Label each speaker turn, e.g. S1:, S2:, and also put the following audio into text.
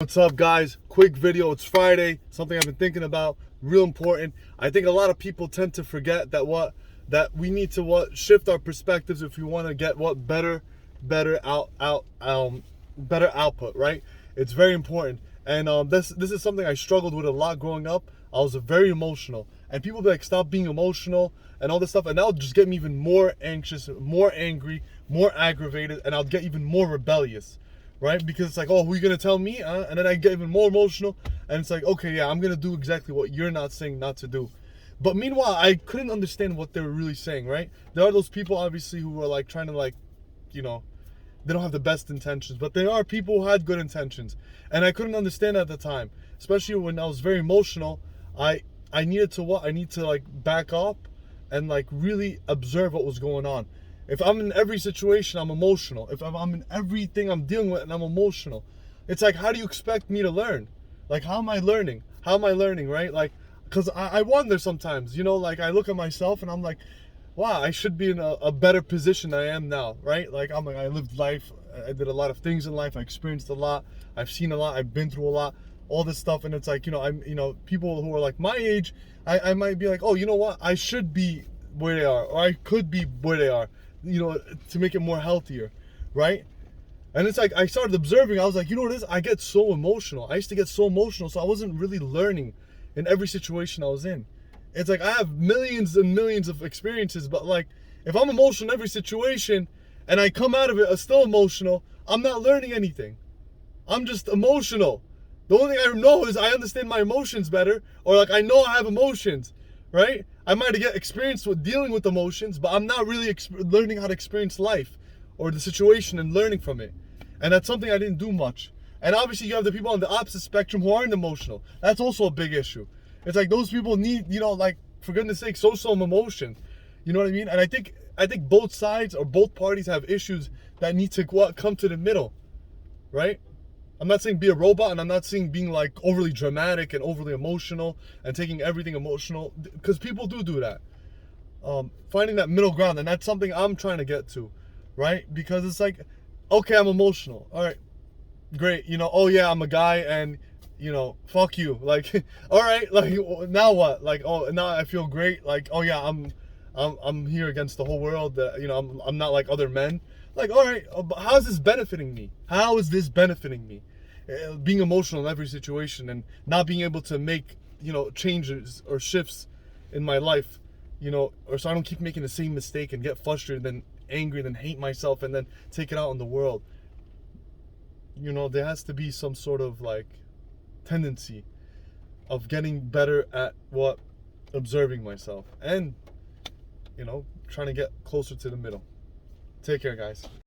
S1: What's up, guys? Quick video. It's Friday. Something I've been thinking about, real important. I think a lot of people tend to forget that we need to shift our perspectives if we want to get better output, right? It's very important. And this is something I struggled with a lot growing up. I was very emotional, and people be like, stop being emotional and all this stuff, and that'll just get me even more anxious, more angry, more aggravated, and I'll get even more rebellious. Right? Because it's like, oh, who are you gonna tell me? And then I get even more emotional, and it's like, okay, yeah, I'm gonna do exactly what you're not saying not to do. But meanwhile, I couldn't understand what they were really saying, right? There are those people, obviously, who are like trying to, like, you know, they don't have the best intentions, but there are people who had good intentions, and I couldn't understand at the time, especially when I was very emotional. I needed to I need to, like, back up and, like, really observe what was going on. If I'm in every situation, I'm emotional. If I'm in everything I'm dealing with and I'm emotional, it's like, how do you expect me to learn? Like, how am I learning? How am I learning, right? Like, because I wonder sometimes, like, I look at myself and I'm like, wow, I should be in a better position than I am now, right? Like, I'm like, I lived life. I did a lot of things in life. I experienced a lot. I've seen a lot. I've been through a lot, all this stuff. And it's like, people who are like my age, I might be like, oh, you know what? I should be where they are, or I could be where they are, to make it more healthier, right? And it's like, I started observing. I was like, what it is? I get so emotional. I used to get so emotional, so I wasn't really learning in every situation I was in. It's like, I have millions and millions of experiences, but, like, if I'm emotional in every situation and I come out of it still emotional, I'm not learning anything. I'm just emotional. The only thing I know is I understand my emotions better, or, like, I know I have emotions, right? I might get experience with dealing with emotions, but I'm not really learning how to experience life or the situation and learning from it. And that's something I didn't do much. And obviously you have the people on the opposite spectrum who aren't emotional. That's also a big issue. It's like, those people need, like, for goodness sake, some emotion. You know what I mean? And I think both sides or both parties have issues that need to come to the middle, right? I'm not saying be a robot, and I'm not saying being, like, overly dramatic and overly emotional and taking everything emotional, because people do that. Finding that middle ground, and that's something I'm trying to get to, right? Because it's like, okay, I'm emotional. All right, great. Oh yeah, I'm a guy, and fuck you. Like, all right, like, now what? Like, oh, now I feel great. Like, oh yeah, I'm here against the whole world. That I'm not like other men. Like, all right, but how is this benefiting me? How is this benefiting me? Being emotional in every situation and not being able to make changes or shifts in my life, or so I don't keep making the same mistake and get frustrated, then angry, then hate myself, and then take it out on the world. There has to be some sort of, like, tendency of getting better at observing myself and trying to get closer to the middle. Take care, guys.